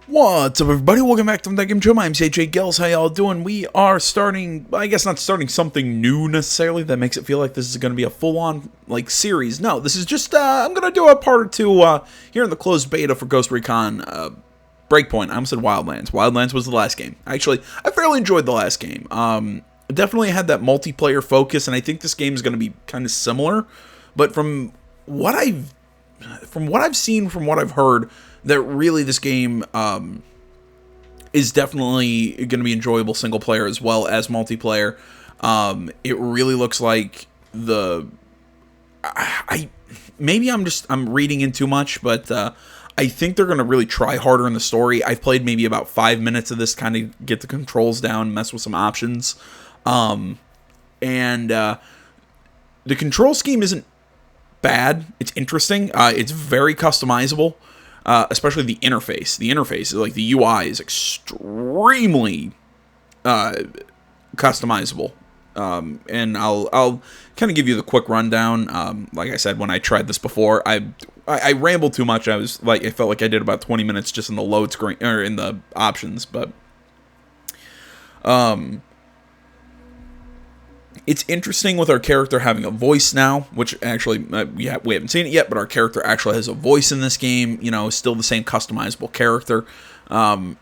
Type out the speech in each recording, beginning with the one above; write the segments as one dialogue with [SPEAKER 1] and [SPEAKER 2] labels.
[SPEAKER 1] What's up, everybody? Welcome back to the Game Show. My name's AJ Gills. How y'all doing? We are starting, I guess not starting something new necessarily that makes it feel like this is going to be a full-on, like, series. No, this is just, I'm going to do a part or two here in the closed beta for Ghost Recon Breakpoint. I almost said Wildlands. Wildlands was the last game. Actually, I fairly enjoyed the last game. Definitely had that multiplayer focus, and I think this game is going to be kind of similar. But from what I've seen, from what I've heard, that really this game is definitely going to be enjoyable single player as well as multiplayer. It really looks like maybe I'm reading in too much, but I think they're going to really try harder in the story. I've played maybe about 5 minutes of this, kind of get the controls down, mess with some options. The control scheme isn't bad. It's interesting. It's very customizable. Especially the interface. The interface, like the UI, is extremely customizable. And I'll kind of give you the quick rundown. Like I said, when I tried this before, I rambled too much. I felt like I did about 20 minutes just in the load screen or in the options, but it's interesting with our character having a voice now, which actually we haven't seen it yet, but our character actually has a voice in this game. You know, still the same customizable character. Like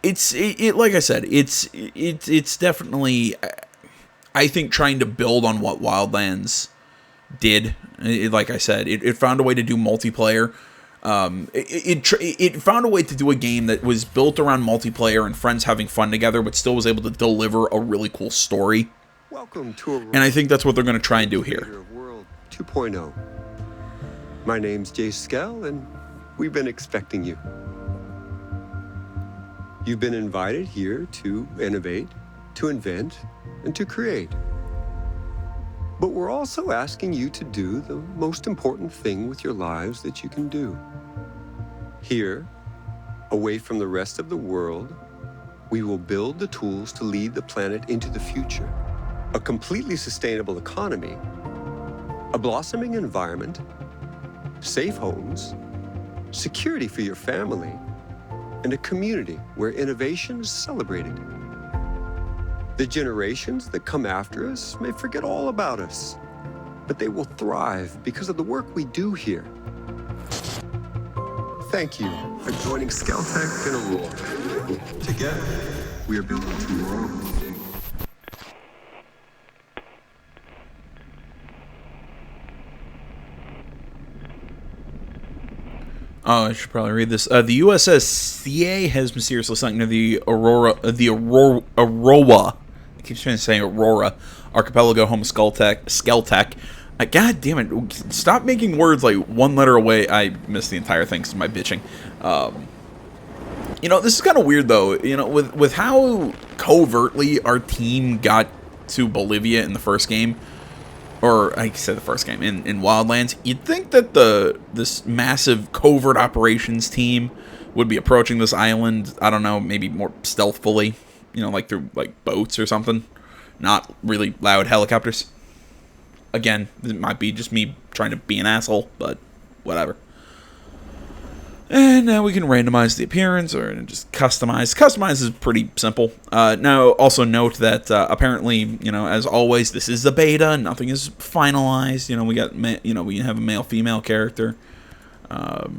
[SPEAKER 1] I said, it's definitely, I think, trying to build on what Wildlands did. Like I said, it found a way to do multiplayer. It found a way to do a game that was built around multiplayer and friends having fun together, but still was able to deliver a really cool story.
[SPEAKER 2] Welcome to
[SPEAKER 1] and I think that's what they're going to try and do here.
[SPEAKER 2] Of World 2.0. My name's Jay Skell, and we've been expecting you. You've been invited here to innovate, to invent, and to create. But we're also asking you to do the most important thing with your lives that you can do. Here, away from the rest of the world, we will build the tools to lead the planet into the future. A completely sustainable economy, a blossoming environment, safe homes, security for your family, and a community where innovation is celebrated. The generations that come after us may forget all about us, but they will thrive because of the work we do here. Thank you for joining Skeltech and Aurora. Together, we are building tomorrow.
[SPEAKER 1] Oh, I should probably read this. The USS CA has mysteriously sunk near the Aurora. I keep trying to say Aurora archipelago, home of Skeltech. God damn it! Stop making words like one letter away. I missed the entire thing because of my bitching. You know, this is kind of weird though. You know, with how covertly our team got to Bolivia in the first game. Or I said the first game in Wildlands, you'd think that this massive covert operations team would be approaching this island, I don't know, maybe more stealthily, you know, like through like boats or something, not really loud helicopters. Again, it might be just me trying to be an asshole, but whatever. And now we can randomize the appearance or just customize. Customize is pretty simple. Now, also note that apparently, you know, as always, this is the beta. Nothing is finalized. You know, we have a male-female character. I'll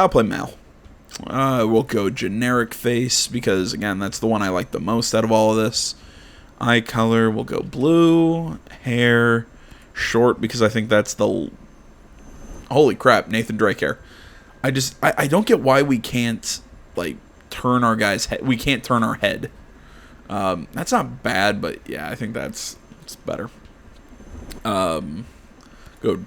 [SPEAKER 1] play male. We'll go generic face because, again, that's the one I like the most out of all of this. Eye color, we'll go blue. Hair, short because I think that's the... Holy crap, Nathan Drake hair. I don't get why we can't, like, turn our guy's head. We can't turn our head. That's not bad, but yeah, I think it's better. Go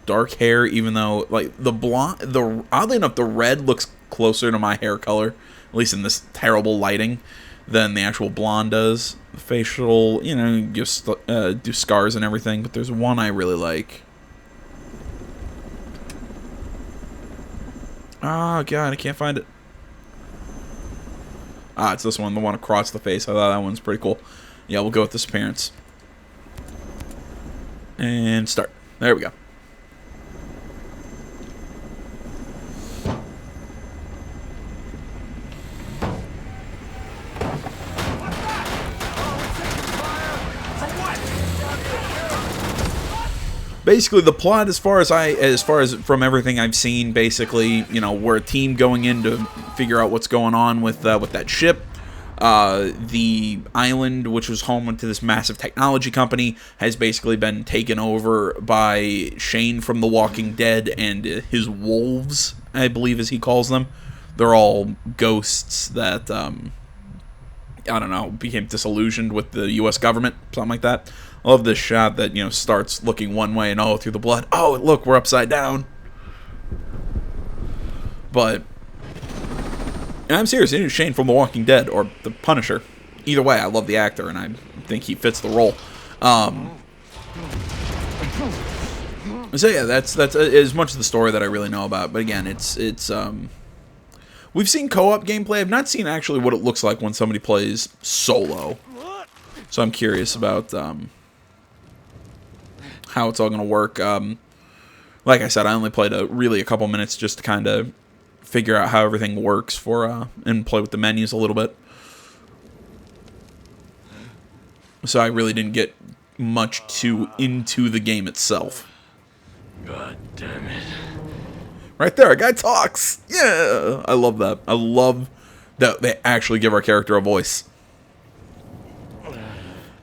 [SPEAKER 1] dark hair, even though, like, oddly enough, the red looks closer to my hair color, at least in this terrible lighting, than the actual blonde does. The facial, you know, do scars and everything, but there's one I really like. Oh, God, I can't find it. Ah, it's this one, the one across the face. I thought that one's pretty cool. Yeah, we'll go with this appearance. And start. There we go. basically the plot, as far as from everything I've seen, basically, we're a team going in to figure out what's going on with that ship. The island, which was home to this massive technology company, has basically been taken over by Shane from The Walking Dead and his wolves, I believe, as he calls them. They're all ghosts that, I don't know, became disillusioned with the U.S. government, something like that. I love this shot that, starts looking one way and, through the blood. Oh, look, we're upside down. But... and I'm serious, it's Shane from The Walking Dead, or The Punisher. Either way, I love the actor, and I think he fits the role. So yeah, that's as much of the story that I really know about. But again, it's we've seen co-op gameplay. I've not seen actually what it looks like when somebody plays solo. So I'm curious about how it's all going to work. Like I said, I only played a couple minutes just to kind of figure out how everything works and play with the menus a little bit. So I really didn't get much into the game itself.
[SPEAKER 3] God damn it.
[SPEAKER 1] Right there, a guy talks. Yeah, I love that. I love that they actually give our character a voice.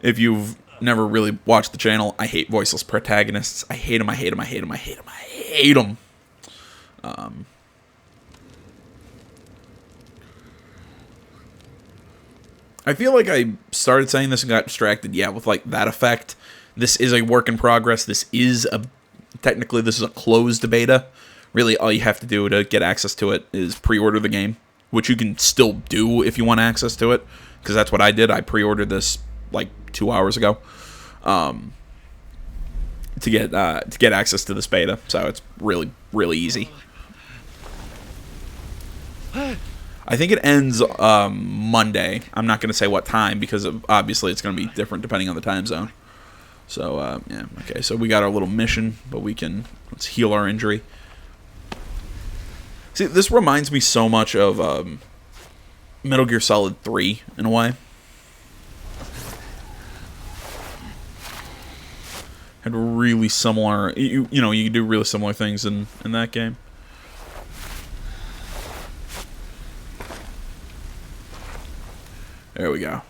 [SPEAKER 1] If you've never really watched the channel, I hate voiceless protagonists. I hate them, I hate them, I hate them, I hate them, I hate them. I feel like I started saying this and got distracted. Yeah, with like that effect. This is a work in progress. Technically this is a closed beta. Really, all you have to do to get access to it is pre-order the game, which you can still do if you want access to it, because that's what I did. I pre-ordered this like 2 hours ago to get access to this beta. So it's really, really easy. I think it ends Monday. I'm not going to say what time because obviously it's going to be different depending on the time zone. So, yeah. Okay, so we got our little mission, but let's heal our injury. See, this reminds me so much of Metal Gear Solid 3 in a way. Had really similar, you do really similar things in that game. There we go.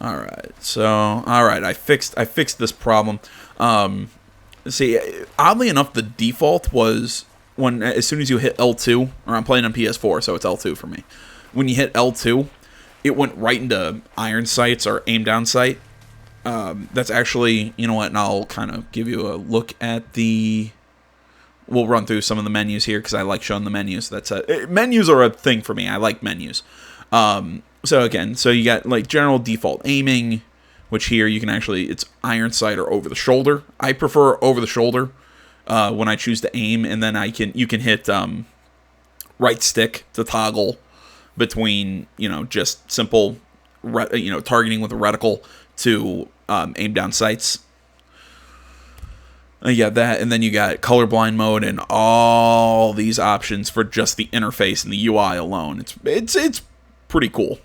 [SPEAKER 1] Alright, I fixed this problem. See, oddly enough, the default was as soon as you hit L2, or I'm playing on PS4, so it's L2 for me. When you hit L2, it went right into iron sights or aim down sight. That's actually, you know what, and I'll kind of give you a look at we'll run through some of the menus here, because I like showing the menus. Menus are a thing for me. I like menus. So you got like general default aiming, which here you can it's iron sight or over the shoulder. I prefer over the shoulder when I choose to aim, and then you can hit right stick to toggle between just simple targeting with a reticle to aim down sights. You got that, and then you got colorblind mode and all these options for just the interface and the UI alone. It's pretty cool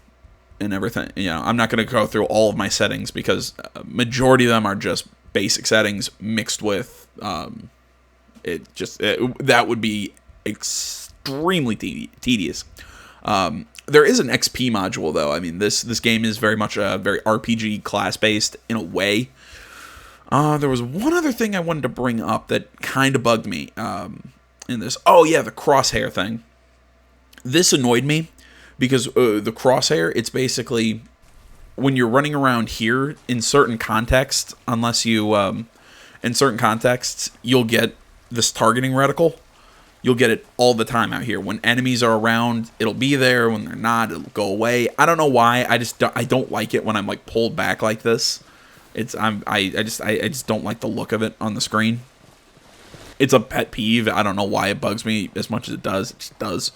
[SPEAKER 1] and everything. I'm not going to go through all of my settings because majority of them are just basic settings mixed with that would be extremely tedious. There is an XP module though. I mean, this game is very much very RPG class based in a way. There was one other thing I wanted to bring up that kind of bugged me in this. Oh yeah, the crosshair thing. This annoyed me because the crosshair, it's basically when you're running around here in certain contexts, you'll get this targeting reticle. You'll get it all the time out here. When enemies are around, it'll be there. When they're not, it'll go away. I don't know why. I don't like it when I'm like pulled back like this. I just don't like the look of it on the screen. It's a pet peeve. I don't know why it bugs me as much as it does. It just does.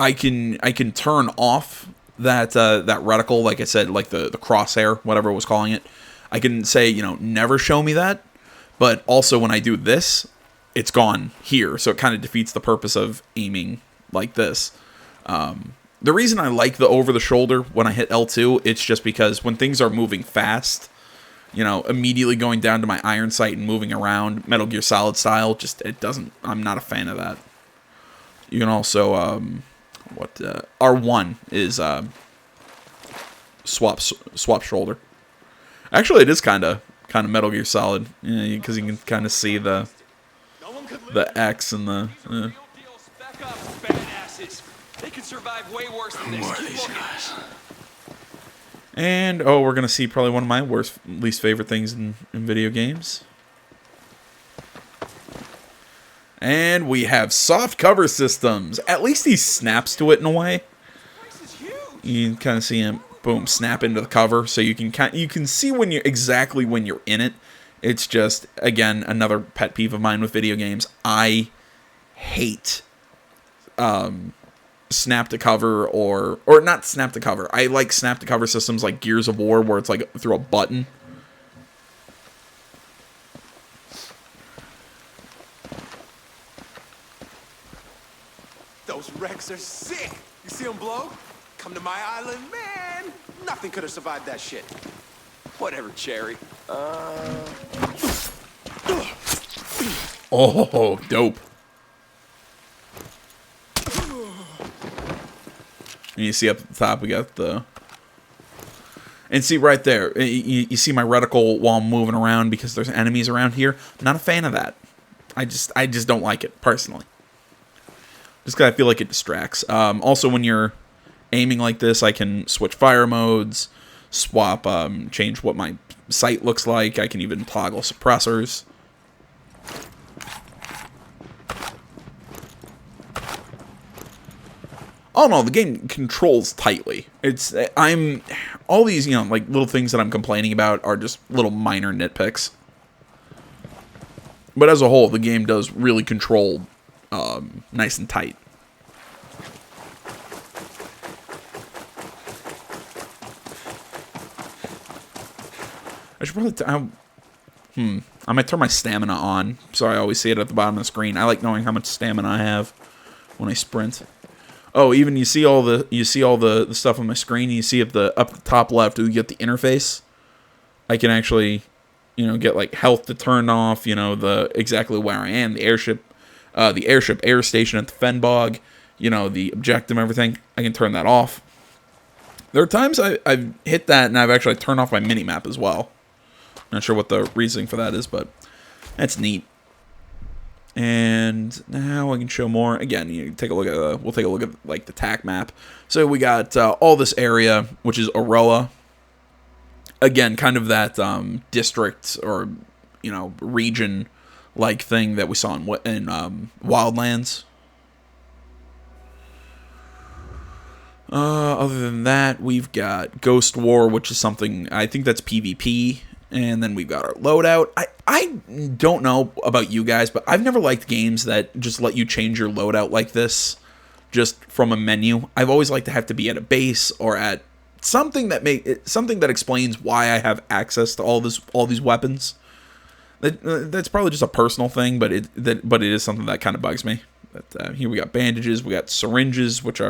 [SPEAKER 1] I can turn off that reticle, like I said, like the crosshair, whatever it was calling it. I can say, never show me that. But also when I do this, it's gone here. So it kind of defeats the purpose of aiming like this. The reason I like the over the shoulder when I hit L2, it's just because when things are moving fast, you know, immediately going down to my iron sight and moving around Metal Gear Solid style. Just, it doesn't, I'm not a fan of that. You can also, R1 is, swap shoulder. Actually, it is kind of Metal Gear Solid, because you can kind of see the X and the.
[SPEAKER 4] They could survive way worse than
[SPEAKER 3] More
[SPEAKER 4] this.
[SPEAKER 3] of these guys.
[SPEAKER 1] And we're gonna see probably one of my least favorite things in video games. And we have soft cover systems. At least he snaps to it in a way. You can kind of see him, boom, snap into the cover, so you can see when you're exactly when you're in it. It's just, again, another pet peeve of mine with video games. I hate snap to cover or not snap to cover. I like snap to cover systems like Gears of War, where it's like through a button.
[SPEAKER 5] Those wrecks are sick. You see them blow? Come to my island, man. Nothing could have survived that shit.
[SPEAKER 4] Whatever, Cherry.
[SPEAKER 1] Oh, dope. And you see up at the top, we got the... And see right there, you see my reticle while I'm moving around because there's enemies around here. I'm not a fan of that. I just don't like it, personally. Just because I feel like it distracts. Also, when you're aiming like this, I can switch fire modes, swap, change what my sight looks like. I can even toggle suppressors. All in all, the game controls tightly. All these, you know, like little things that I'm complaining about are just little minor nitpicks. But as a whole, the game does really control nice and tight. I should probably... I might turn my stamina on, so I always see it at the bottom of the screen. I like knowing how much stamina I have when I sprint. Oh, even you see all the stuff on my screen. You see up the top left, you get the interface. I can actually, you know, get like health to turn off. You know, exactly where I am, the airship air station at the Fenbog. You know, the objective, everything. I can turn that off. There are times I've hit that and I've actually turned off my minimap as well. Not sure what the reasoning for that is, but that's neat. And now I can show more. Again, you take a look at we'll take a look at like the TAC map. So we got all this area, which is Aroa. Again, kind of that district or, you know, region like thing that we saw in Wildlands. Other than that, we've got Ghost War, which is something I think that's PvP. And then we've got our loadout. I don't know about you guys, but I've never liked games that just let you change your loadout like this, just from a menu. I've always liked to have to be at a base or at something that explains why I have access to all these weapons. That's probably just a personal thing, but it is something that kind of bugs me. But here we got bandages, we got syringes, which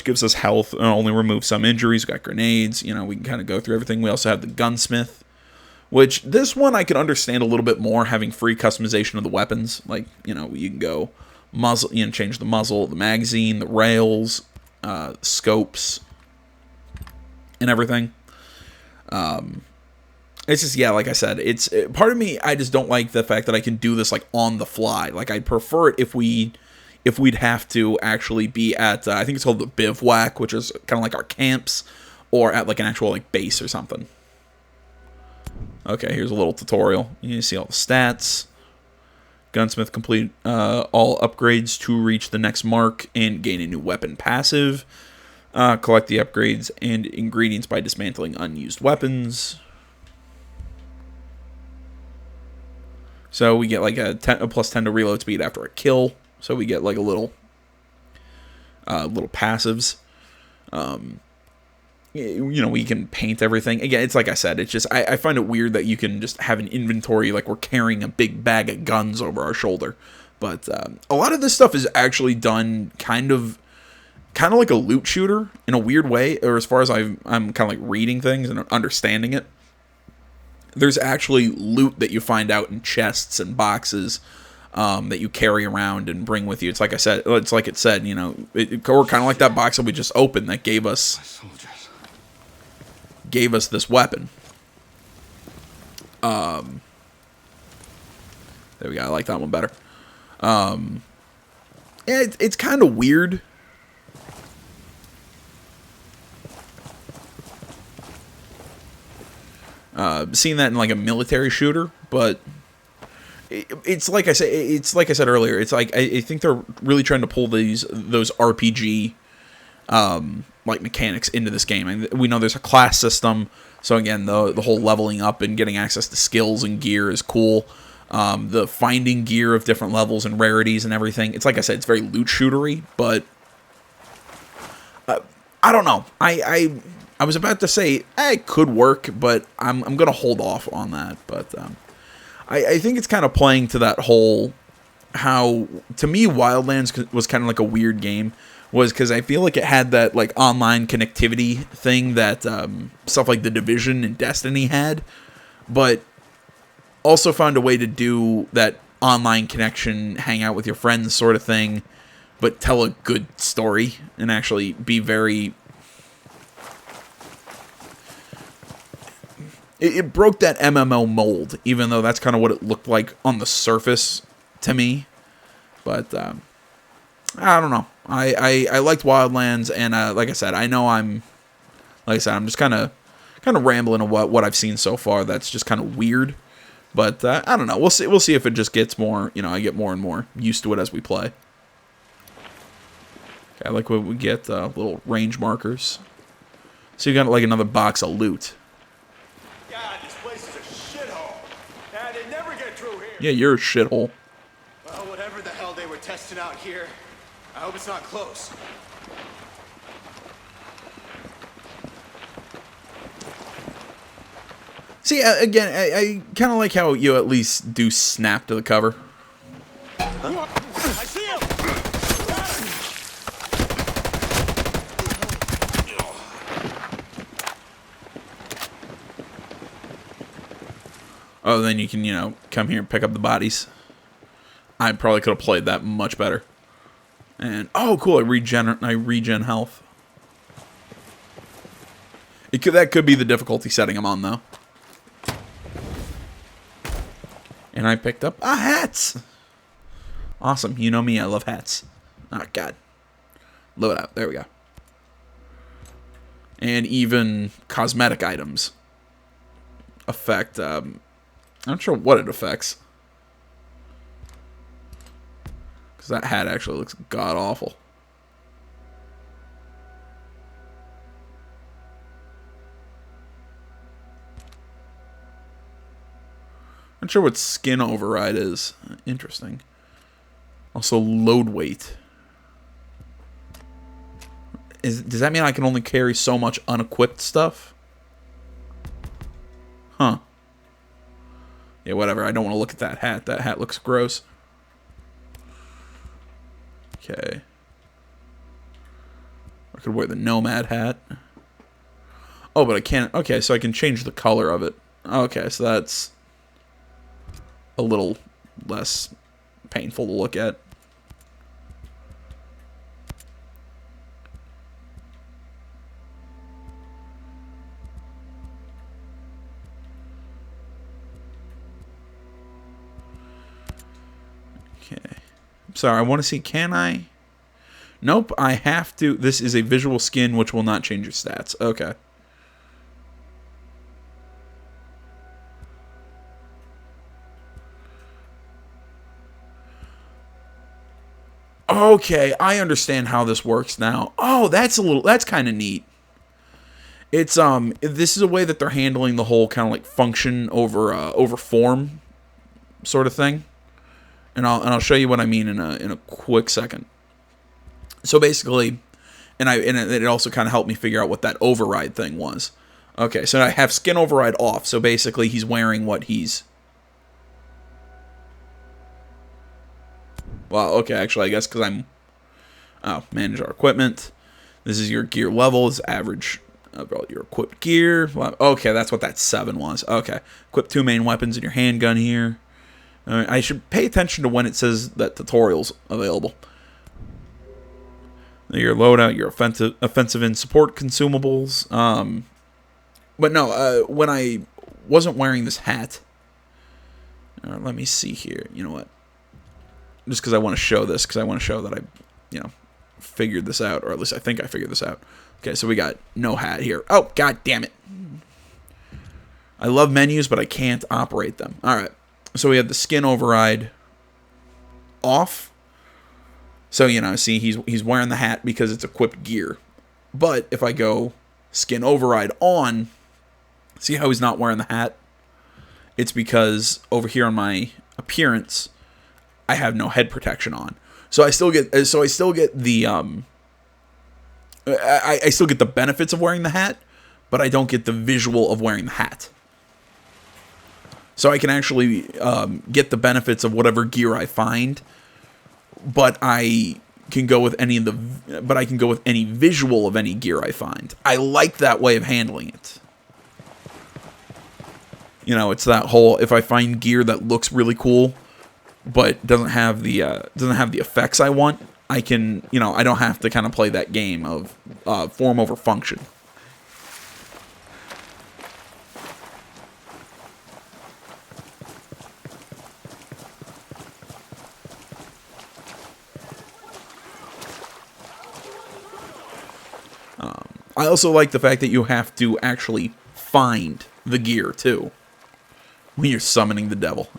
[SPEAKER 1] gives us health and only removes some injuries. We got grenades, you know, we can kind of go through everything. We also have the gunsmith, which this one I can understand a little bit more, having free customization of the weapons. Like, you know, you can go muzzle, you know, change the muzzle, the magazine, the rails, scopes, and everything. It's just, yeah, like I said, part of me, I just don't like the fact that I can do this like on the fly. Like, I'd prefer it if we'd have to actually be at, I think it's called the bivouac, which is kind of like our camps, or at like an actual like base or something. Okay, here's a little tutorial. You see all the stats. Gunsmith complete all upgrades to reach the next mark and gain a new weapon passive. Collect the upgrades and ingredients by dismantling unused weapons. So we get like a plus 10 to reload speed after a kill. So we get like a little passives. You know, we can paint everything. Again, it's like I said, it's just, I find it weird that you can just have an inventory like we're carrying a big bag of guns over our shoulder. But a lot of this stuff is actually done kind of like a loot shooter in a weird way, or as far as I'm kind of like reading things and understanding it. there's actually loot that you find out in chests and boxes that you carry around and bring with you. It's like I said, it's like it said, you know, or kind of like that box that we just opened that gave us this weapon. There we go. I like that one better. Yeah, it's kind of weird. Seeing that in like a military shooter, but it's like I said earlier. It's like I think they're really trying to pull those RPG like mechanics into this game. And we know there's a class system, so again, the whole leveling up and getting access to skills and gear is cool. The finding gear of different levels and rarities and everything. It's like I said, it's very loot shootery, but I don't know. I was about to say it could work, but I'm gonna hold off on that. But I think it's kind of playing to that whole how, to me, Wildlands was kind of like a weird game, was because I feel like it had that like online connectivity thing that stuff like The Division and Destiny had, but also found a way to do that online connection, hang out with your friends sort of thing, but tell a good story and actually be very... It broke that MMO mold, even though that's kind of what it looked like on the surface to me. But I don't know. I liked Wildlands, and like I said, I'm just kind of rambling on what I've seen so far. That's just kind of weird. But I don't know. We'll see. We'll see if it just gets more. You know, I get more and more used to it as we play. Okay, I like when we get little range markers. So you got like another box of loot.
[SPEAKER 5] God, this place is a shithole. And they never get through here.
[SPEAKER 1] Yeah, you're a shithole.
[SPEAKER 5] Well, whatever the hell they were testing out here, I hope it's not close.
[SPEAKER 1] See, again, I kind of like how you at least do snap to the cover.
[SPEAKER 5] I see him!
[SPEAKER 1] Oh, then you can, you know, come here and pick up the bodies. I probably could have played that much better. And, oh, cool, I regen health. That could be the difficulty setting I'm on, though. And I picked up a hat. Awesome. You know me, I love hats. Oh, God. Load out. There we go. And even cosmetic items affect... I'm not sure what it affects. Because that hat actually looks god-awful. Not sure what skin override is. Interesting. Also, load weight. Does that mean I can only carry so much unequipped stuff? Huh. Yeah, whatever. I don't want to look at that hat. That hat looks gross. Okay. I could wear the Nomad hat. Oh, but I can't. Okay, so I can change the color of it. Okay, so that's a little less painful to look at. Okay. I'm sorry, I want to see, can I? Nope, I have to. This is a visual skin which will not change your stats. Okay. Okay, I understand how this works now. Oh, that's kind of neat. It's this is a way that they're handling the whole kind of like function over form sort of thing. And I'll show you what I mean in a quick second. So basically, and it also kind of helped me figure out what that override thing was. Okay, so I have skin override off. So basically, he's wearing what he's... Well, okay, actually, I guess because I'm... Oh, manage our equipment. This is your gear levels, average About your equipped gear. Okay, that's what that 7 was. Okay. Equip 2 main weapons in your handgun here. I should pay attention to when it says that tutorial's available. Your loadout, your offensive and support consumables. But no, when I wasn't wearing this hat. Let me see here. You know what? Just because I want to show this, because I want to show that I, figured this out, or at least I think I figured this out. Okay, so we got no hat here. Oh, god damn it. I love menus, but I can't operate them. Alright, so we have the skin override off. So, see, he's wearing the hat because it's equipped gear. But if I go skin override on, see how he's not wearing the hat? It's because over here on my appearance, I have no head protection on. So I still get the I still get the benefits of wearing the hat, but I don't get the visual of wearing the hat. So I can actually get the benefits of whatever gear I find, but I can go with any visual of any gear I find. I like that way of handling it. It's that whole, if I find gear that looks really cool, but doesn't have the effects I want, I can, I don't have to kind of play that game of form over function. I also like the fact that you have to actually find the gear too when you're summoning the devil.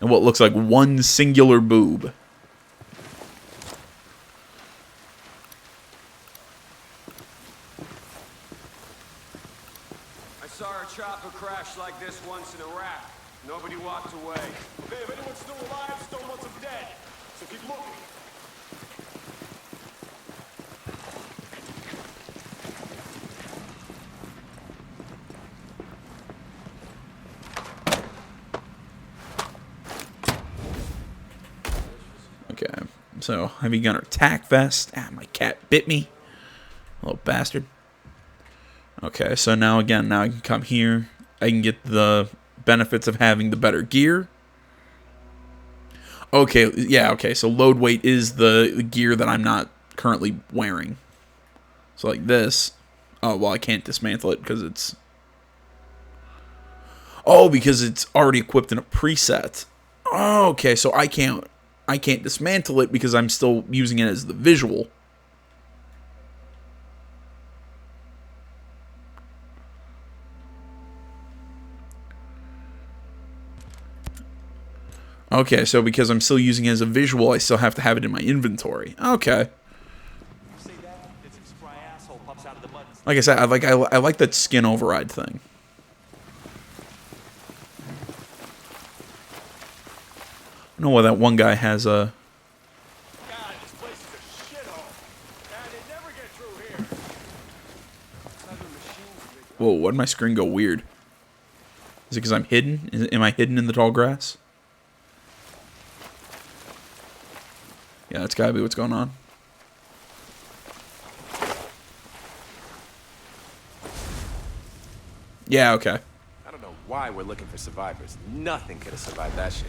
[SPEAKER 1] And what looks like one singular boob.
[SPEAKER 5] I saw a chopper crash like this once in Iraq. Nobody walked away. Okay, if anyone's still alive, still wants them dead. So keep looking.
[SPEAKER 1] Okay, so heavy gunner tack vest. Ah, my cat bit me. Little bastard. Okay, so now I can come here. I can get the benefits of having the better gear. Okay, yeah, okay, so load weight is the gear that I'm not currently wearing. So like this. Oh, well, I can't dismantle it because it's... Oh, because it's already equipped in a preset. Oh, okay, so I can't dismantle it because I'm still using it as the visual. Okay, so because I'm still using it as a visual, I still have to have it in my inventory. Okay. Like I said, I like that skin override thing. I don't know why that one guy has a...
[SPEAKER 5] God, this place is a shithole. And they never get through here.
[SPEAKER 1] Whoa, why did my screen go weird? Is it because I'm hidden? Am I hidden in the tall grass? Yeah, that's gotta be what's going on. Yeah, okay.
[SPEAKER 5] I don't know why we're looking for survivors. Nothing could have survived that shit.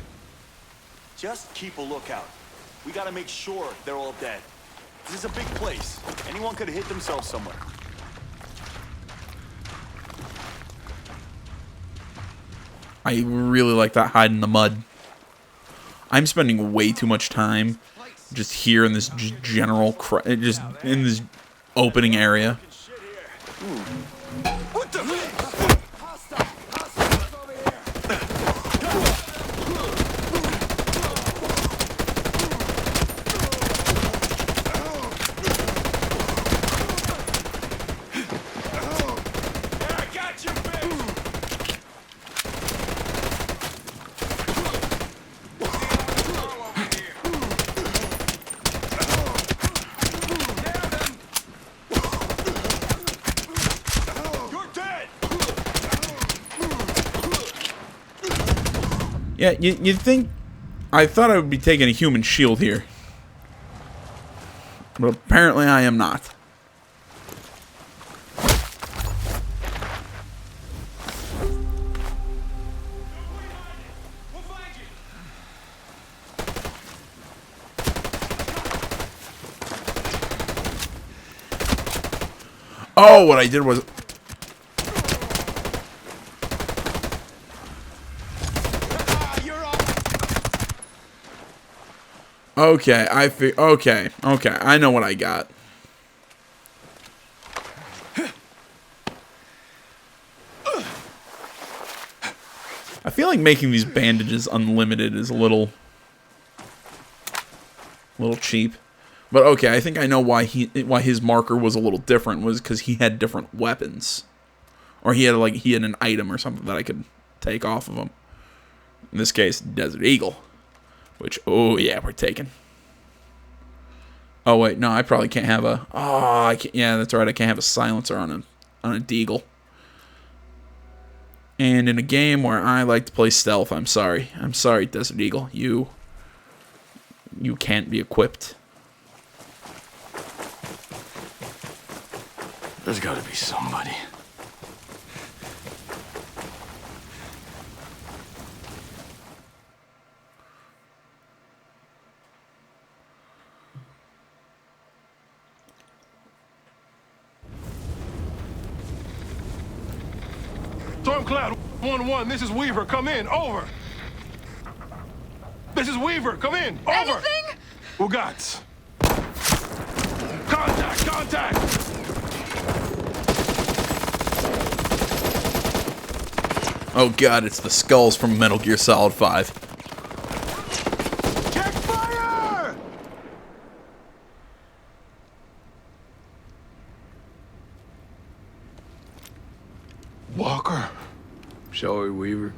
[SPEAKER 6] Just keep a lookout. We gotta make sure they're all dead. This is a big place. Anyone could have hit themselves somewhere.
[SPEAKER 1] I really like that hide in the mud. I'm spending way too much time just here in this general, just in this opening area.
[SPEAKER 5] What the? I got you, bitch!
[SPEAKER 1] Yeah, you'd think... I thought I would be taking a human shield here. But apparently I am not. Oh, what I did was... Okay, okay, I know what I got. I feel like making these bandages unlimited is a little cheap. But okay, I think I know why his marker was a little different, was because he had different weapons. Or he had an item or something that I could take off of him. In this case, Desert Eagle. Which, oh yeah, we're taking. Oh wait, no, I probably can't have a... Oh, I can't, yeah, that's right, I can't have a silencer on a Deagle. And in a game where I like to play stealth, I'm sorry. I'm sorry, Desert Eagle. You can't be equipped.
[SPEAKER 3] There's gotta be somebody.
[SPEAKER 5] Stormcloud 1-1, this is Weaver. Come in. Over. This is Weaver. Come in. Over.
[SPEAKER 7] Anything?
[SPEAKER 5] Ugats. Contact. Contact.
[SPEAKER 1] Oh god, it's the skulls from Metal Gear Solid 5.
[SPEAKER 5] Check fire! Walker.
[SPEAKER 3] Shall we, Weaver?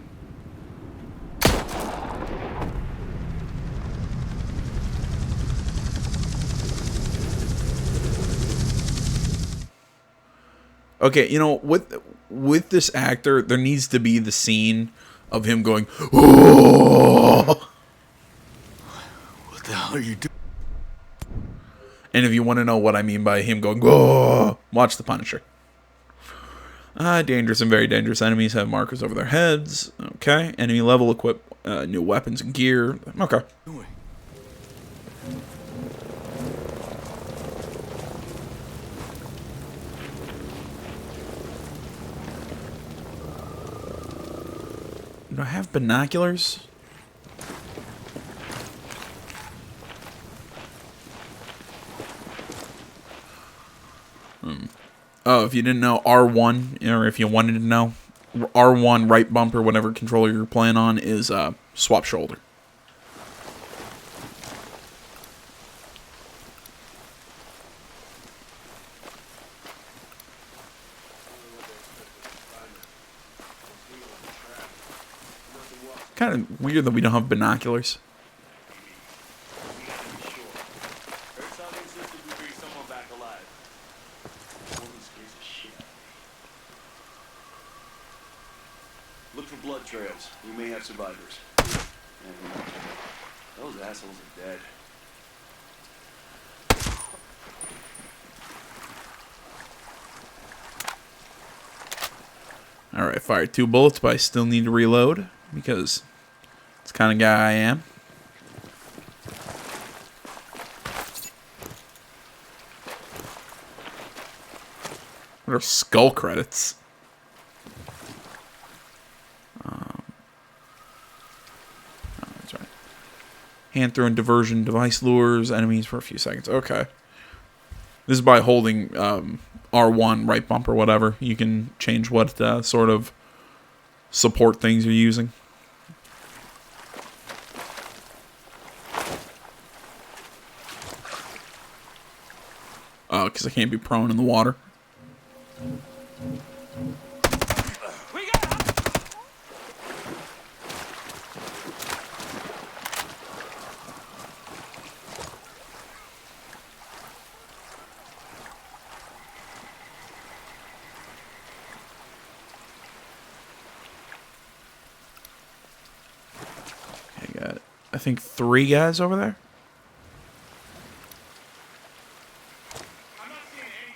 [SPEAKER 1] Okay, you know, with this actor, there needs to be the scene of him going, "Oh!"
[SPEAKER 3] What the hell are you doing?
[SPEAKER 1] And if you want to know what I mean by him going, "Oh!" watch The Punisher. Dangerous and very dangerous enemies have markers over their heads. Okay. Enemy level equip new weapons and gear. Okay. Do I have binoculars? Oh, if you didn't know, R1, or if you wanted to know, R1 right bumper, whatever controller you're playing on, is swap shoulder. Kind of weird that we don't have binoculars.
[SPEAKER 6] Look for blood trails. We may have survivors. Those assholes are dead.
[SPEAKER 1] Alright, fired 2 bullets, but I still need to reload because it's the kind of guy I am. What are skull credits? Oh, that's right. Hand throw and diversion device lures enemies for a few seconds. Okay. This is by holding R1 right bump or whatever. You can change what sort of support things you're using. Oh, because I can't be prone in the water. Okay, got, I think 3 guys over there.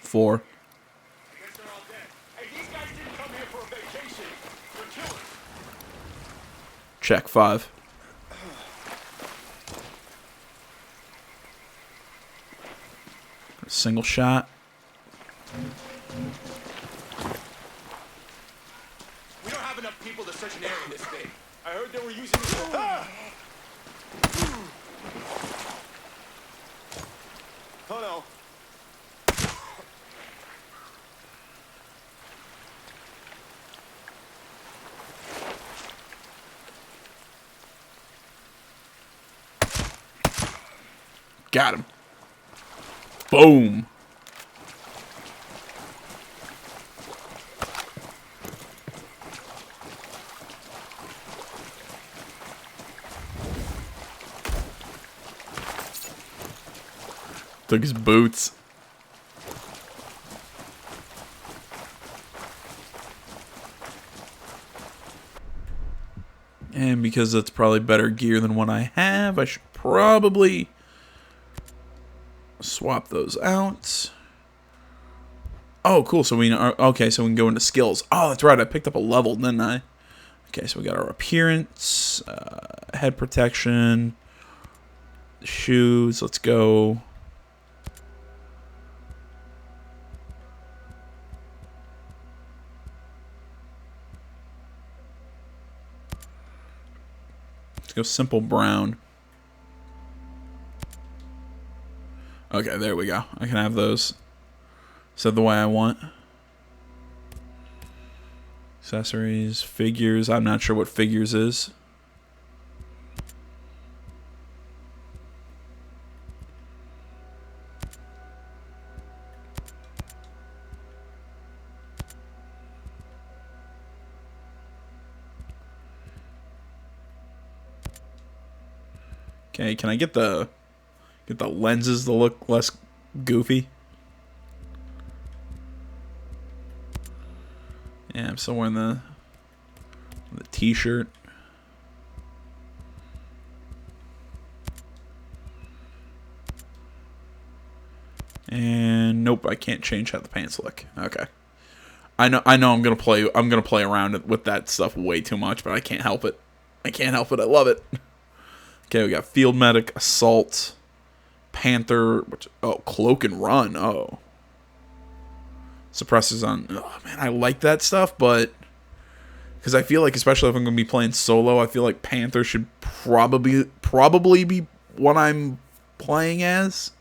[SPEAKER 1] 4. Check 5. Single shot.
[SPEAKER 5] have enough people to search an area this big. I heard they were using it for... Oh no.
[SPEAKER 1] Got him. Boom. Took his boots. And because that's probably better gear than what I have, I should probably swap those out. Oh, cool. So we are okay. So we can go into skills. Oh, that's right. I picked up a level, didn't I? Okay, so we got our appearance, head protection, shoes. Let's go. Let's go simple brown. Okay, there we go. I can have those set the way I want. Accessories, figures. I'm not sure what figures is. Okay, can I get the lenses to look less goofy? Yeah, I'm still wearing the t-shirt. And nope, I can't change how the pants look. Okay. I know I'm gonna play around with that stuff way too much, but I can't help it. I love it. Okay, we got field medic, assault, panther, cloak and run. Oh. Suppressors on. Oh man, I like that stuff, but because I feel like, especially if I'm gonna be playing solo, I feel like panther should probably be what I'm playing as.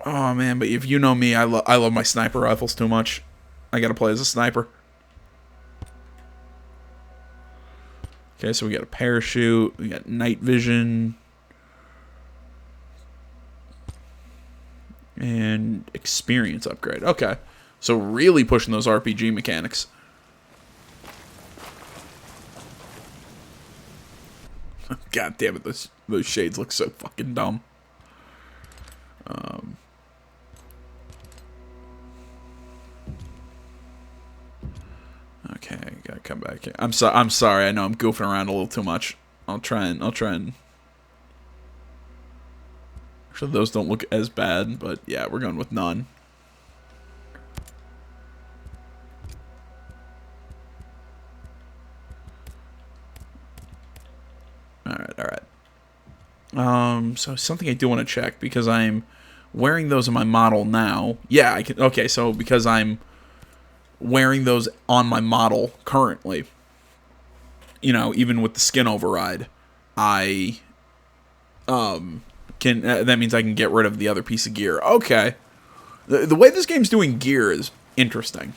[SPEAKER 1] Oh man, but if you know me, I love my sniper rifles too much. I gotta play as a sniper. Okay, so we got a parachute, we got night vision, and experience upgrade. Okay, so really pushing those RPG mechanics. God damn it, those shades look so fucking dumb. Okay, gotta come back here. I'm sorry. I know I'm goofing around a little too much. I'll try and. Actually, those don't look as bad, but yeah, we're going with none. All right. So something I do want to check because I'm wearing those on my model now. Yeah, I can. Okay, so because I'm wearing those on my model currently, you know, even with the skin override, I can that means I can get rid of the other piece of gear. Okay, the way this game's doing gear is interesting.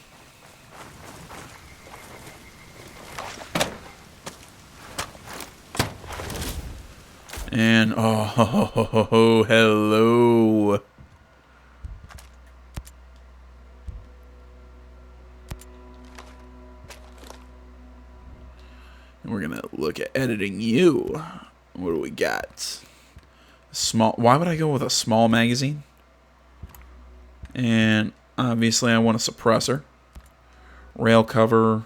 [SPEAKER 1] And oh, hello. And we're gonna look at editing you. What do we got? Small. Why would I go with a small magazine? And obviously, I want a suppressor. Rail cover.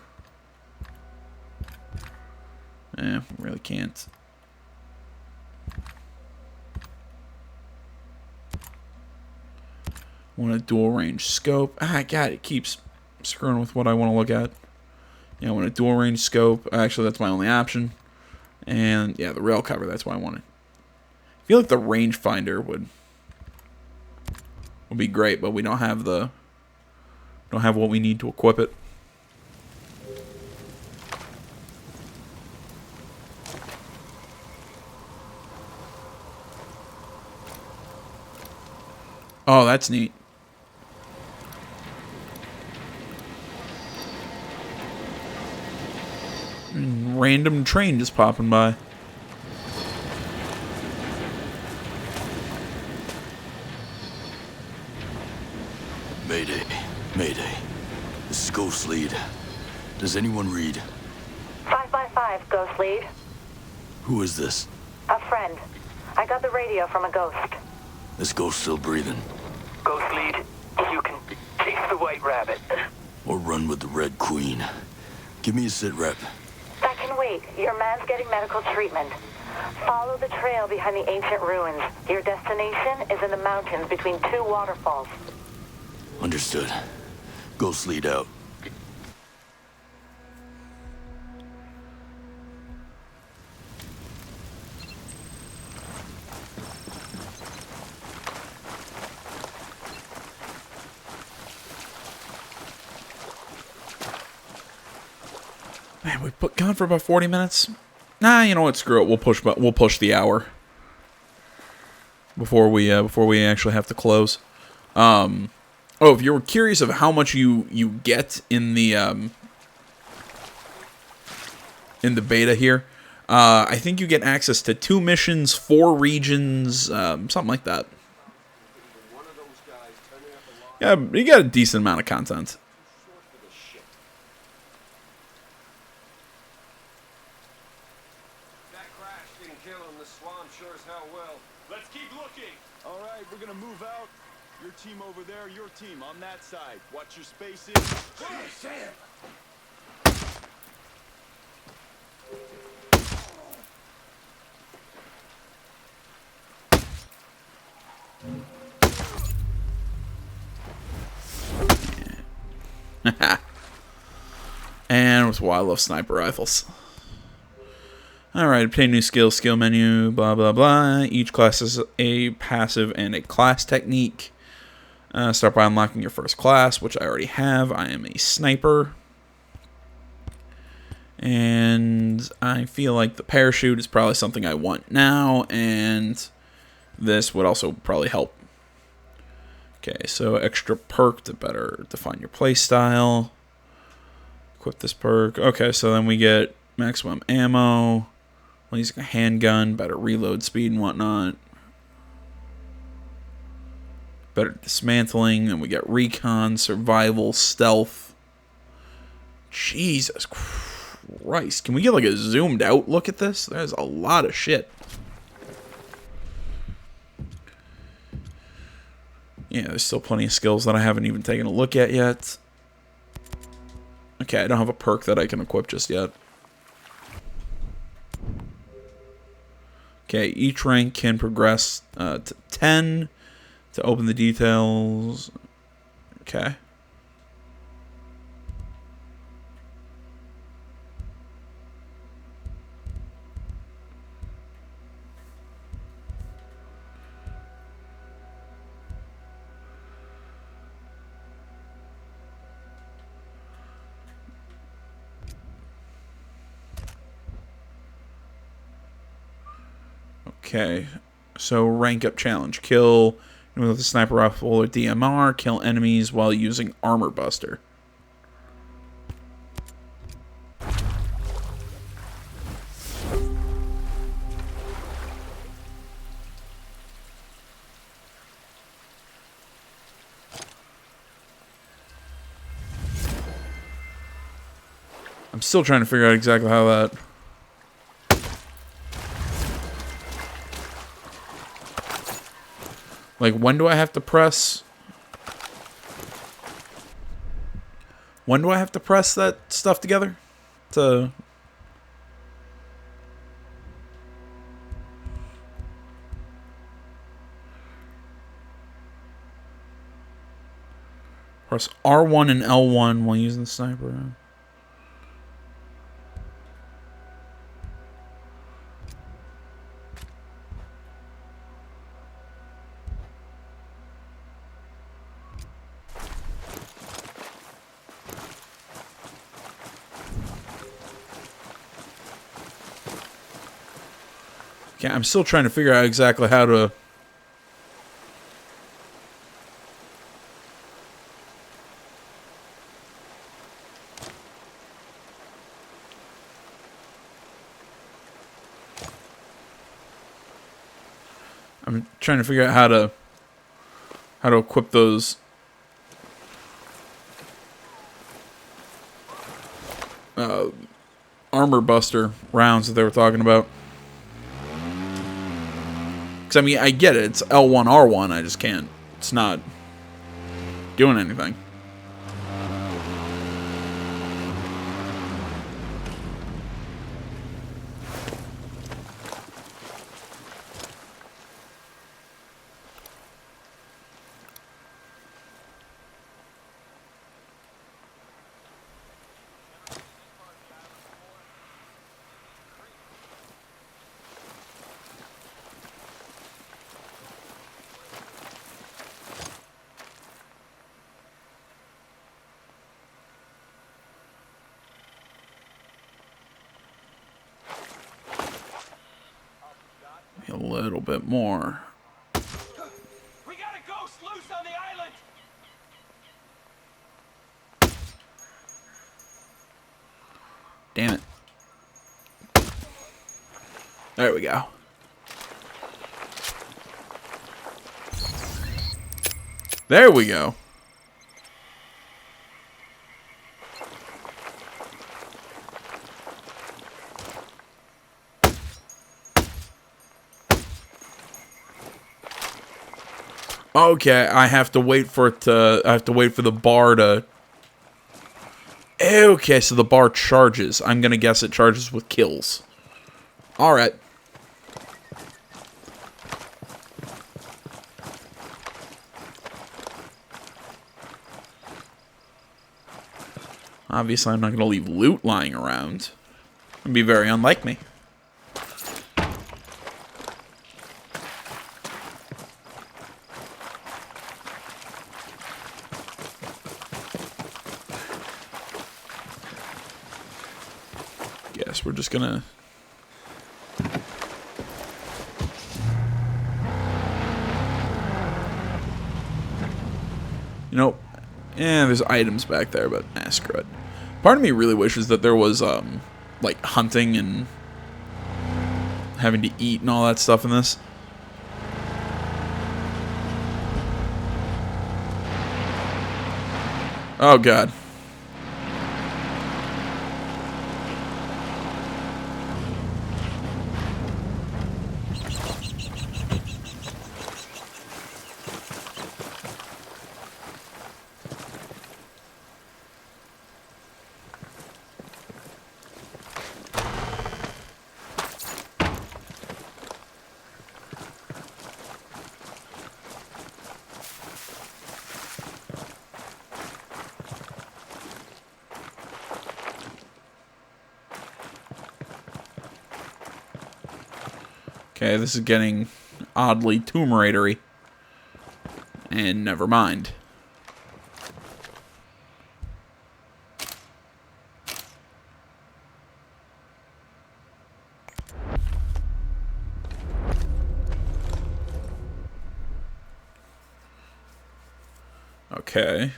[SPEAKER 1] Really can't. Want a dual range scope. God, it keeps screwing with what I want to look at. Yeah, I want a dual range scope. Actually, that's my only option. And yeah, the rail cover, that's what I wanted. I feel like the rangefinder would be great, but we don't have Don't have what we need to equip it. Oh, that's neat. Random train just popping by.
[SPEAKER 3] Mayday. Mayday. This is Ghost Lead. Does anyone read?
[SPEAKER 7] 555, Ghost Lead.
[SPEAKER 3] Who is this?
[SPEAKER 7] A friend. I got the radio from a ghost.
[SPEAKER 3] This ghost still breathing?
[SPEAKER 8] Ghost Lead, you can chase the White Rabbit.
[SPEAKER 3] Or run with the Red Queen? Give me a sit rep.
[SPEAKER 7] That can wait. Your man's getting medical treatment. Follow the trail behind the ancient ruins. Your destination is in the mountains between two waterfalls.
[SPEAKER 3] Understood. Ghost Lead out.
[SPEAKER 1] Man, we've gone for about 40 minutes. Nah, you know what? Screw it. We'll push the hour before we actually have to close. Oh, if you were curious of how much you get in the beta here, I think you get access to 2 missions, 4 regions, something like that. Yeah, you got a decent amount of content.
[SPEAKER 5] That crash didn't kill him. The swamp sure as hell will. Let's keep looking.
[SPEAKER 6] All right, we're gonna move out. Your team over there, your team on that side. Watch your spaces.
[SPEAKER 5] Sam!
[SPEAKER 1] And that's why I love sniper rifles. Alright, obtain new skills, skill menu, blah blah blah. Each class has a passive and a class technique. Start by unlocking your first class, which I already have. I am a sniper. And I feel like the parachute is probably something I want now, and this would also probably help. Okay, so extra perk to better define your playstyle. Equip this perk. Okay, so then we get maximum ammo. While using a handgun, better reload speed and whatnot. Better dismantling, and we get recon, survival, stealth. Jesus Christ. Can we get like a zoomed out look at this? There's a lot of shit. Yeah, there's still plenty of skills that I haven't even taken a look at yet. Okay, I don't have a perk that I can equip just yet. Okay, each rank can progress to 10 to open the details. Okay. Okay, so rank up challenge. Kill with a sniper rifle or DMR. Kill enemies while using armor buster. I'm still trying to figure out exactly how that... Like, when do I have to press... When do I have to press that stuff together? To... Press R1 and L1 while using the sniper. Okay, I'm still trying to figure out exactly how to... I'm trying to figure out how to equip those armor buster rounds that they were talking about. Because, I mean, I get it. It's L1, R1. I just can't. It's not doing anything. A little bit more.
[SPEAKER 5] We got a ghost loose on the island!
[SPEAKER 1] Damn it. There we go. There we go. Okay, I have to wait for it to... I have to wait for the bar to... Okay, so the bar charges. I'm gonna guess it charges with kills. Alright. Obviously, I'm not gonna leave loot lying around. It'd be very unlike me. Guess we're just gonna... You know, there's items back there, but screw it. Part of me really wishes that there was, like, hunting and having to eat and all that stuff in this. Oh, God. Okay, this is getting oddly Tomb Raider-y. And never mind. Okay.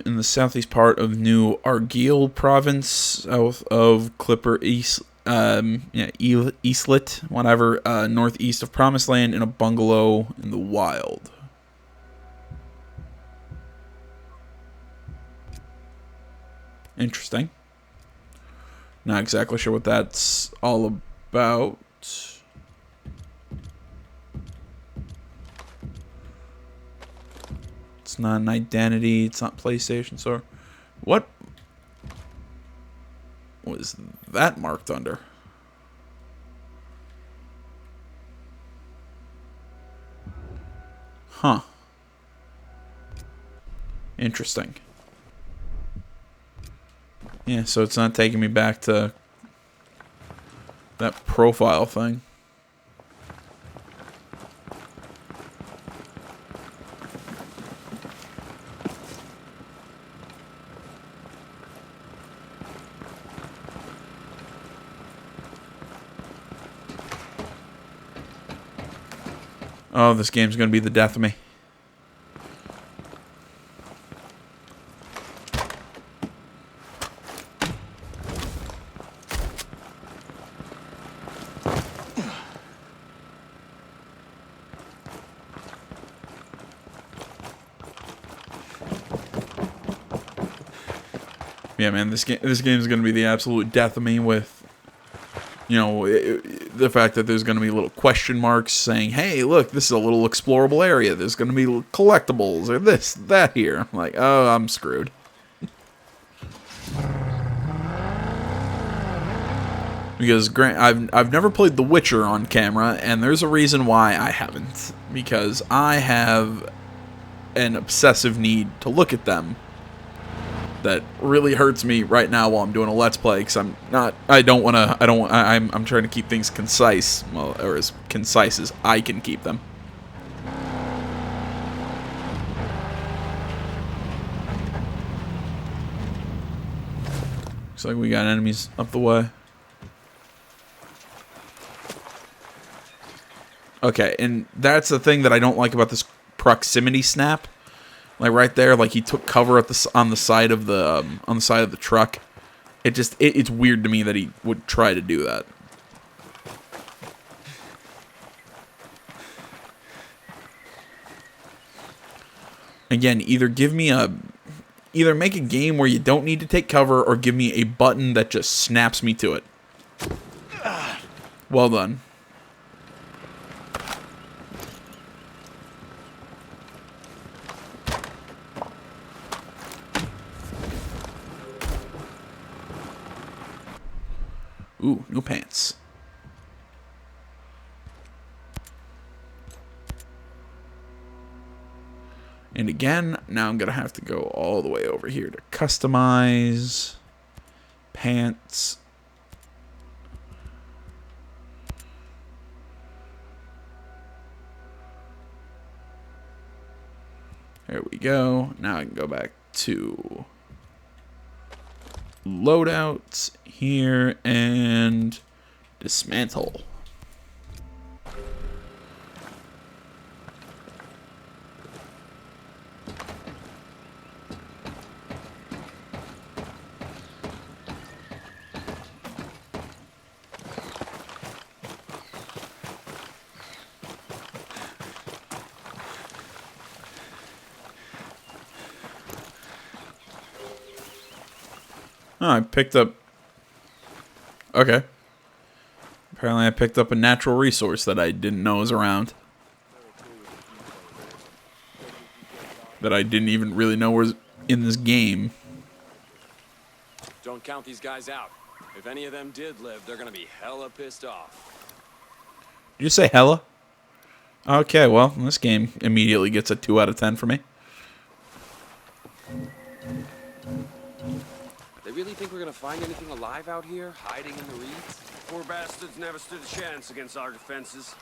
[SPEAKER 1] In the southeast part of New Argyll province, south of Clipper East, Eastlet, whatever, northeast of Promised Land, in a bungalow in the wild. Interesting. Not exactly sure what that's all about. It's not an identity. It's not PlayStation Store. What was that marked under? Huh. Interesting. Yeah, so it's not taking me back to that profile thing. Oh, this game's gonna be the death of me. Yeah, man, this game is gonna be the absolute death of me with, you know, the fact that there's gonna be little question marks saying, "Hey, look, this is a little explorable area. There's gonna be collectibles or this, that here." I'm like, oh, I'm screwed. Because I've never played The Witcher on camera, and there's a reason why I haven't. Because I have an obsessive need to look at them that really hurts me right now while I'm doing a Let's Play, because I'm trying to keep things concise, well, or as concise as I can keep them. Looks like we got enemies up the way. Okay, and that's the thing that I don't like about this proximity snap. Like right there, like he took cover at on the side of the truck. It's weird to me that he would try to do that. Again, either make a game where you don't need to take cover, or give me a button that just snaps me to it. Well done. Ooh, new pants. And again, now I'm going to have to go all the way over here to customize pants. There we go. Now I can go back to loadouts here and dismantle. Oh, I picked up... Okay. Apparently I picked up a natural resource that I didn't know was around. That I didn't even really know was in this game.
[SPEAKER 5] Don't count these guys out. If any of them did live, they're gonna be hella pissed off.
[SPEAKER 1] Did you say hella? Okay, well, this game immediately gets a 2 out of 10 for me.
[SPEAKER 4] They really think we're gonna find anything alive out here, hiding in the reeds?
[SPEAKER 5] Poor bastards never stood a chance against our defenses.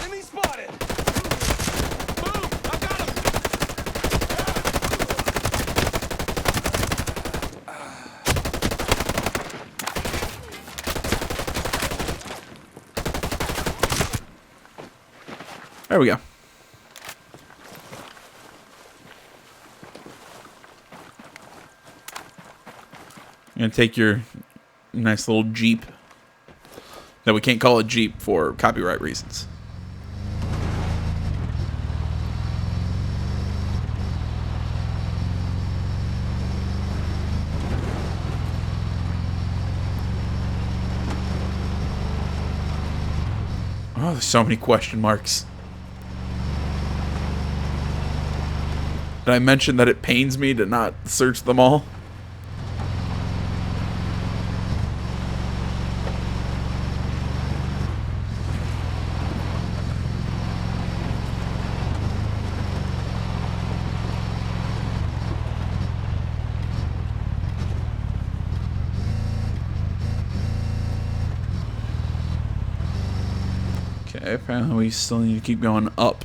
[SPEAKER 5] Enemy spotted! Boom! I got him!
[SPEAKER 1] There we go. I'm gonna take your nice little Jeep that we can't call a Jeep for copyright reasons. Oh, there's so many question marks. Did I mention that it pains me to not search them all? Okay, apparently we still need to keep going up.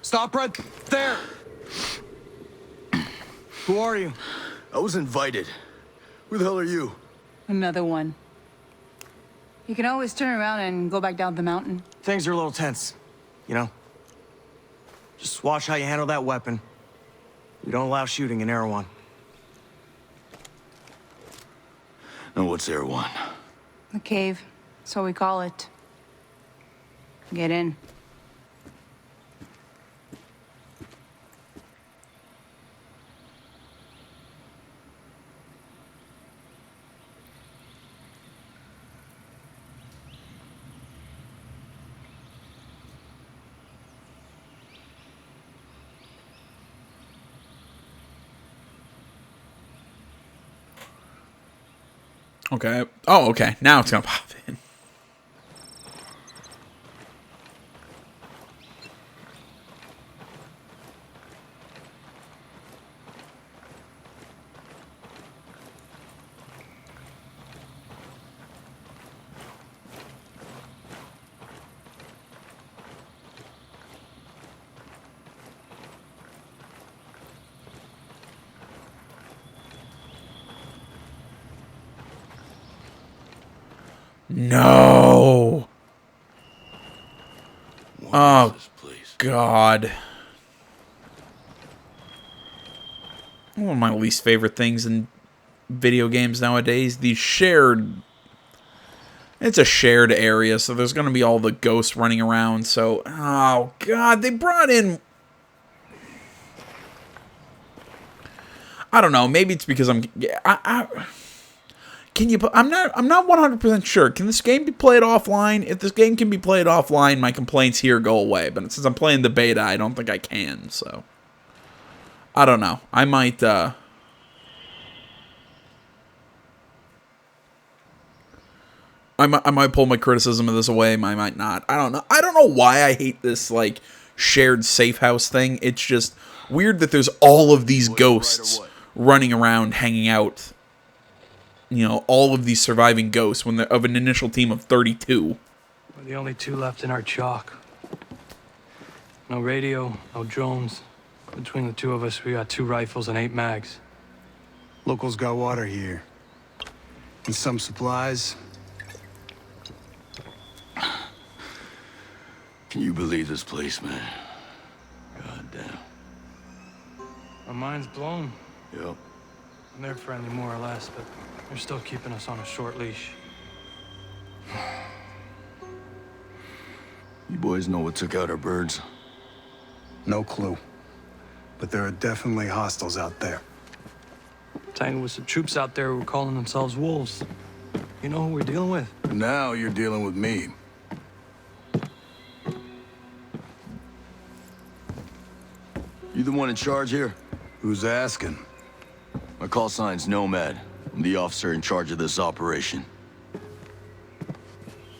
[SPEAKER 6] Stop right there! Who are you?
[SPEAKER 3] I was invited. Who the hell are you?
[SPEAKER 9] Another one. You can always turn around and go back down the mountain.
[SPEAKER 6] Things are a little tense, you know? Just watch how you handle that weapon. We don't allow shooting in Erewhon.
[SPEAKER 3] And what's Erewhon?
[SPEAKER 9] The cave. So we call it. Get in.
[SPEAKER 1] Okay. Oh, okay. Now it's gonna pop in. No. Oh,
[SPEAKER 3] This place.
[SPEAKER 1] God. One of my least favorite things in video games nowadays. These shared... It's a shared area, so there's going to be all the ghosts running around. So, oh, God, they brought in... I don't know. Maybe it's because I'm... Can you... I'm not 100% sure. Can this game be played offline? If this game can be played offline, my complaints here go away. But since I'm playing the beta, I don't think I can, so... I don't know. I might, I might pull my criticism of this away. I might not. I don't know. I don't know why I hate this, like, shared safe house thing. It's just weird that there's all of these ghosts running around, hanging out. You know, all of these surviving ghosts when they're of an initial team of 32.
[SPEAKER 10] We're the only two left in our chalk. No radio, no drones. Between the two of us, we got 2 rifles and 8 mags.
[SPEAKER 11] Locals got water here. And some supplies.
[SPEAKER 3] Can you believe this place, man? God damn.
[SPEAKER 10] Our mind's blown.
[SPEAKER 3] Yep.
[SPEAKER 10] And they're friendly more or less, but they're still keeping us on a short leash.
[SPEAKER 3] You boys know what took out our birds?
[SPEAKER 11] No clue. But there are definitely hostiles out there.
[SPEAKER 10] Tangled with some troops out there who were calling themselves wolves. You know who we're dealing with?
[SPEAKER 3] Now you're dealing with me. You the one in charge here?
[SPEAKER 11] Who's asking?
[SPEAKER 3] My call sign's Nomad. I'm the officer in charge of this operation.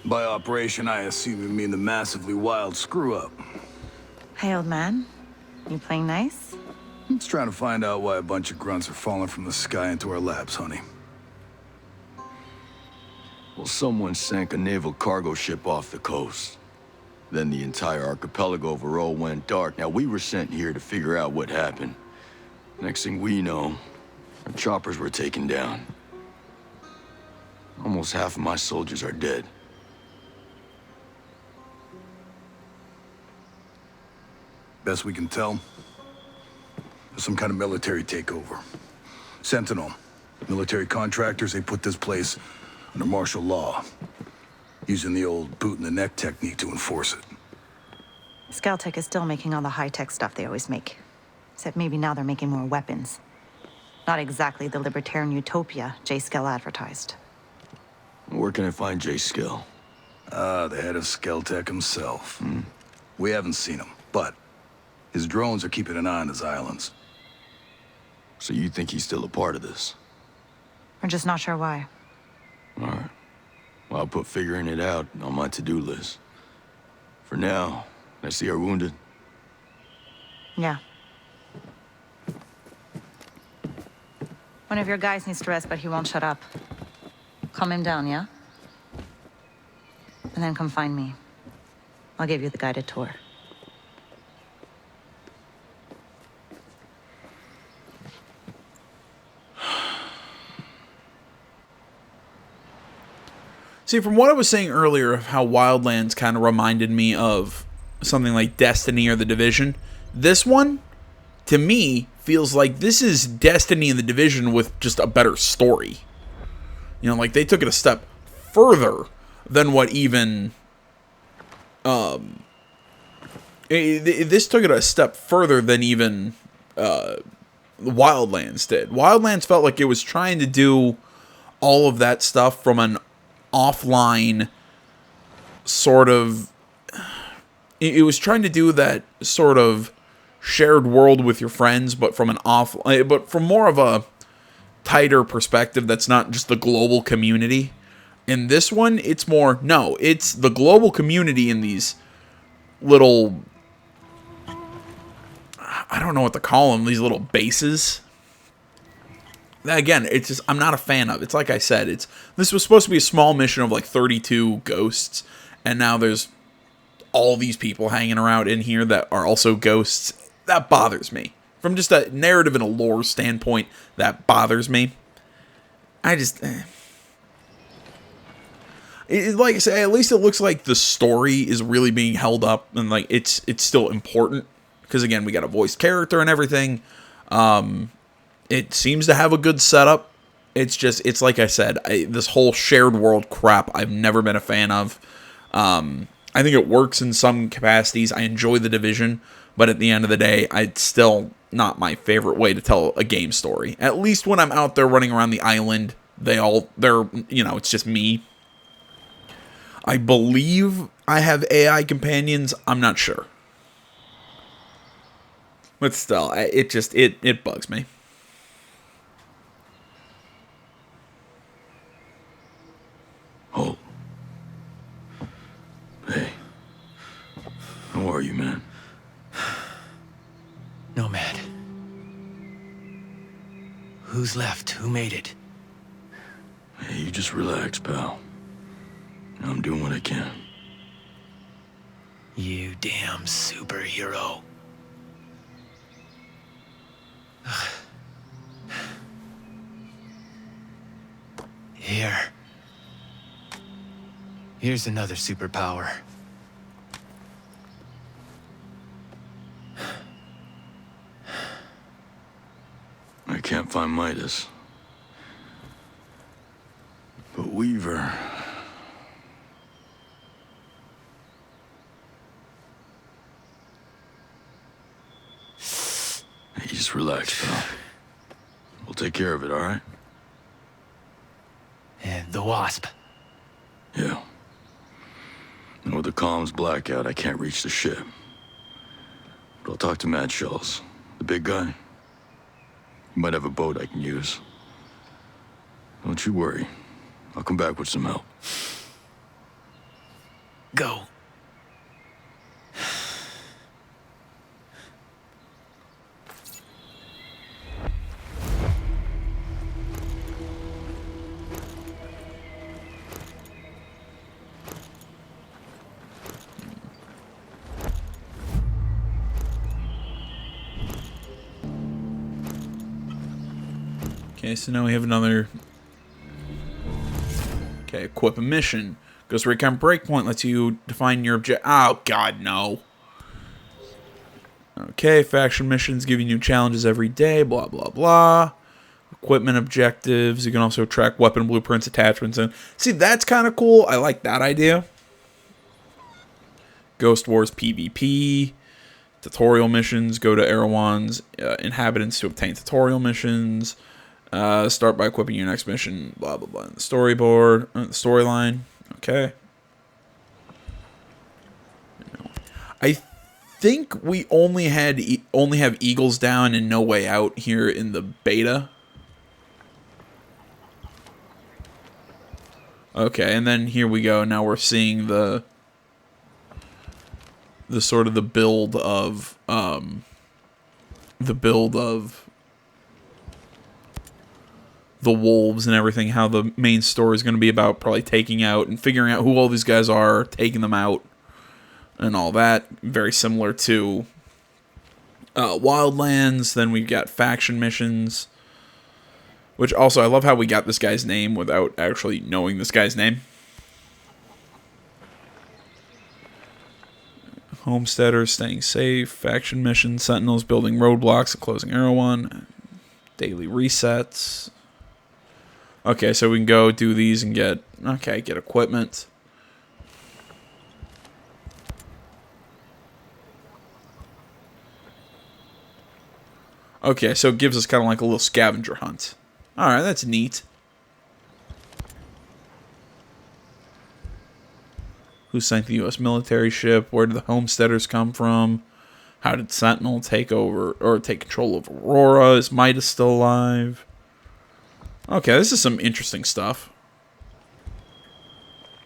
[SPEAKER 11] By operation, I assume you mean the massively wild screw-up.
[SPEAKER 12] Hey, old man. You playing nice?
[SPEAKER 11] I'm just trying to find out why a bunch of grunts are falling from the sky into our laps, honey.
[SPEAKER 3] Well, someone sank a naval cargo ship off the coast. Then the entire archipelago of Varroa went dark. Now, we were sent here to figure out what happened. Next thing we know, our choppers were taken down. Almost half of my soldiers are dead.
[SPEAKER 11] Best we can tell, there's some kind of military takeover. Sentinel, military contractors, they put this place under martial law, using the old boot-in-the-neck technique to enforce it.
[SPEAKER 12] Skeltech is still making all the high-tech stuff they always make. Except maybe now they're making more weapons. Not exactly the libertarian utopia J. Skell advertised.
[SPEAKER 3] Where can I find J. Skell?
[SPEAKER 11] The head of Skeltech himself. We haven't seen him, but his drones are keeping an eye on his islands.
[SPEAKER 3] So you think he's still a part of this?
[SPEAKER 12] We're just not sure why.
[SPEAKER 3] All right. Well, I'll put figuring it out on my to-do list. For now, I see our wounded.
[SPEAKER 12] Yeah. One of your guys needs to rest, but he won't shut up. Calm him down, yeah? And then come find me. I'll give you the guided tour.
[SPEAKER 1] See, from what I was saying earlier of how Wildlands kind of reminded me of something like Destiny or The Division, this one, to me, feels like this is Destiny and The Division with just a better story. You know, like they took it a step further than what even... this took it a step further than even Wildlands did. Wildlands felt like it was trying to do all of that stuff from an offline sort of... It was trying to do that sort of shared world with your friends, but from but from more of a tighter perspective that's not just the global community. In this one, it's more, no, it's the global community in these little, I don't know what to call them, these little bases. Again, it's just, I'm not a fan of. It's like I said, this was supposed to be a small mission of like 32 ghosts, and now there's all these people hanging around in here that are also ghosts. That bothers me. From just a narrative and a lore standpoint, that bothers me. I just... like I say, at least it looks like the story is really being held up, and like it's still important. Because again, we got a voiced character and everything. It seems to have a good setup. It's like I said, this whole shared world crap I've never been a fan of. I think it works in some capacities. I enjoy The Division, but at the end of the day, it's still not my favorite way to tell a game story. At least when I'm out there running around the island, it's just me. I believe I have AI companions. I'm not sure. But still, it bugs me.
[SPEAKER 3] Oh. Hey. How are you, man?
[SPEAKER 8] Nomad. Who's left? Who made it?
[SPEAKER 3] Hey, you just relax, pal. I'm doing what I can.
[SPEAKER 8] You damn superhero. Here's another superpower.
[SPEAKER 3] I can't find Midas. But Weaver... Hey, just relax, pal. We'll take care of it, all right?
[SPEAKER 8] And the Wasp.
[SPEAKER 3] Yeah. And with the comms blackout, I can't reach the ship. But I'll talk to Mad Shells, the big guy. He might have a boat I can use. Don't you worry. I'll come back with some help.
[SPEAKER 8] Go.
[SPEAKER 1] Okay, so now we have another... Okay, equip a mission. Goes to Recon Breakpoint, lets you define your object... Oh, God, no. Okay, faction missions give you new challenges every day, blah, blah, blah. Equipment objectives. You can also track weapon blueprints, attachments, and... See, that's kind of cool. I like that idea. Ghost Wars PvP. Tutorial missions. Go to Erewhon's inhabitants to obtain tutorial missions. Start by equipping your next mission, blah, blah, blah. The storyboard, the storyline. Okay. I think we only have Eagles Down and No Way Out here in the beta. Okay, and then here we go. Now we're seeing the sort of the build of the wolves and everything, how the main story is going to be about probably taking out and figuring out who all these guys are, taking them out, and all that. Very similar to Wildlands. Then we've got faction missions, which also, I love how we got this guy's name without actually knowing this guy's name. Homesteaders staying safe. Faction mission. Sentinels building roadblocks and closing Erewhon. Daily resets. Okay, so we can go do these and get... Okay, get equipment. Okay, so it gives us kind of like a little scavenger hunt. Alright, that's neat. Who sank the U.S. military ship? Where did the Homesteaders come from? How did Sentinel take over or take control of Aurora? Is Midas still alive? Okay, this is some interesting stuff.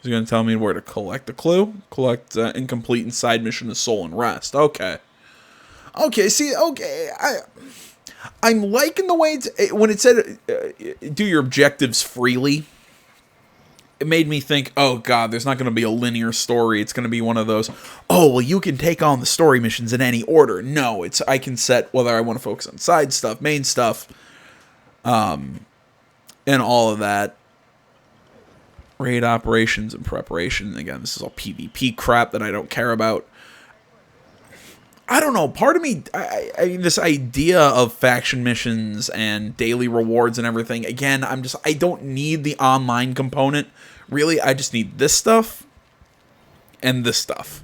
[SPEAKER 1] He's going to tell me where to collect the clue. Collect incomplete and side mission of Soul and Rest. Okay. Okay, see, okay. I'm liking the way when it said do your objectives freely. It made me think, oh god, there's not going to be a linear story. It's going to be one of those, oh, well, you can take on the story missions in any order. No, I can set whether I want to focus on side stuff, main stuff, and all of that. Raid operations and preparation. Again, this is all PvP crap that I don't care about. I don't know. Part of me, this idea of faction missions and daily rewards and everything. Again, I don't need the online component. Really, I just need this stuff and this stuff.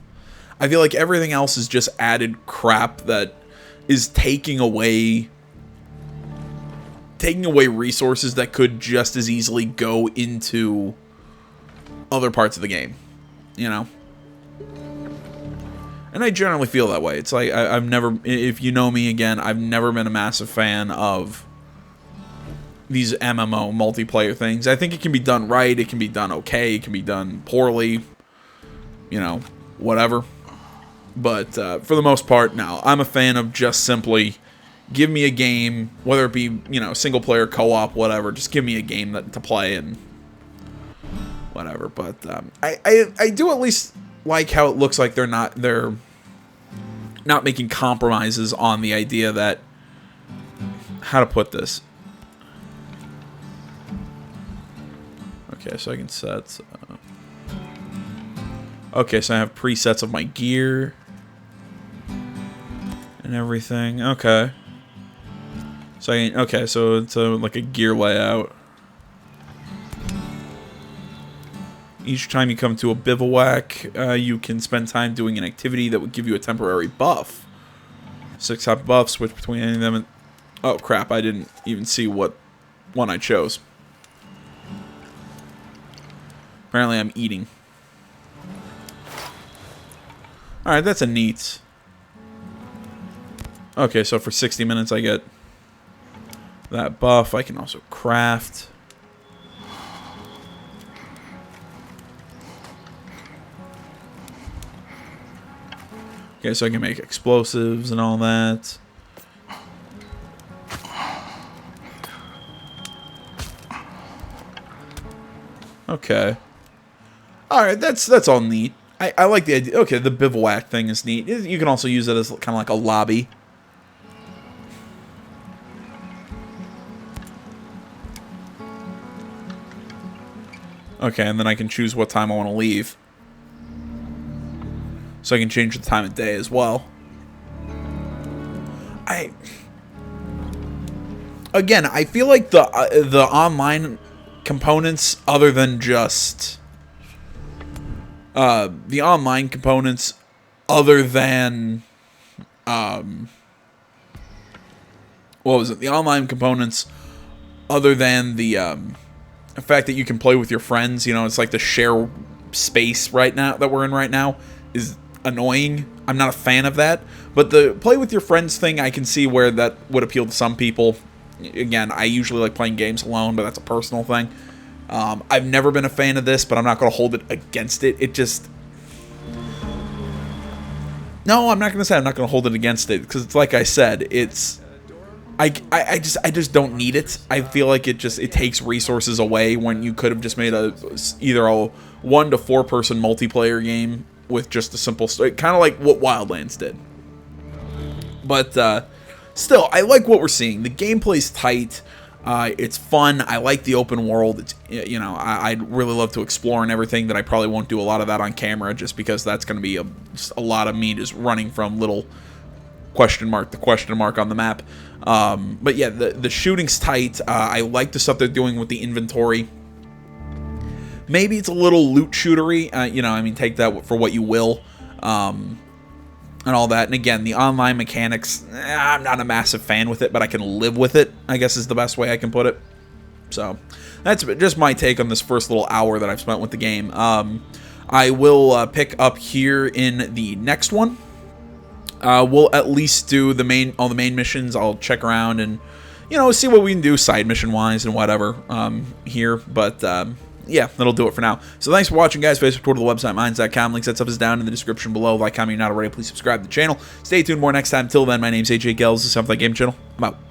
[SPEAKER 1] I feel like everything else is just added crap that is taking away resources that could just as easily go into other parts of the game, you know? And I generally feel that way. It's like, I've never, if you know me again, I've never been a massive fan of these MMO multiplayer things. I think it can be done right, it can be done okay, it can be done poorly, you know, whatever. But for the most part, no. I'm a fan of just simply, give me a game, whether it be, you know, single player, co-op, whatever, just give me a game to play and whatever. But I do at least like how it looks like they're not making compromises on the idea that, how to put this. Okay, so I can set. Okay, so I have presets of my gear and everything. Okay. So so it's like a gear layout. Each time you come to a bivouac, you can spend time doing an activity that would give you a temporary buff. 6 type buffs, switch between any of them. Oh crap, I didn't even see what one I chose. Apparently I'm eating. Alright, that's a neat. Okay, so for 60 minutes I get that buff. I can also craft. Okay, so I can make explosives and all that. Okay. Alright, that's all neat. I like the idea. Okay, the bivouac thing is neat. You can also use it as kind of like a lobby. Okay, and then I can choose what time I want to leave. So I can change the time of day as well. Again, I feel like the online components, other than just the online components, other than what was it? The online components, other than the fact that you can play with your friends. You know, it's like the share space right now that we're in right now is annoying. I'm not a fan of that. But the play with your friends thing, I can see where that would appeal to some people. Again, I usually like playing games alone, but that's a personal thing. I've never been a fan of this, but I'm not going to hold it against it. It just... No, I'm not going to say I'm not going to hold it against it, because it's like I said, it's... I just don't need it. I feel like it takes resources away when you could have just made either a 1 to 4 person multiplayer game with just a simple story, kind of like what Wildlands did. But still, I like what we're seeing. The gameplay's tight. It's fun. I like the open world. It's, you know, I'd really love to explore and everything. That I probably won't do a lot of that on camera, just because that's going to be just a lot of me just running from little question mark to question mark on the map. But yeah, the shooting's tight. I like the stuff they're doing with the inventory. Maybe it's a little loot shootery. You know, I mean, take that for what you will. And all that. And again, the online mechanics, I'm not a massive fan with it, but I can live with it, I guess is the best way I can put it. So that's just my take on this first little hour that I've spent with the game. I will pick up here in the next one. We'll at least do all the main missions. I'll check around and, you know, see what we can do side mission wise and whatever here. But yeah, that'll do it for now. So thanks for watching, guys. Facebook, Twitter, the website, mines.com. Links, that stuff is down in the description below. Like, comment, if you're not already, please subscribe to the channel. Stay tuned more next time. Till then, my name's AJ Gels. This is Something Like Game Channel. I'm out.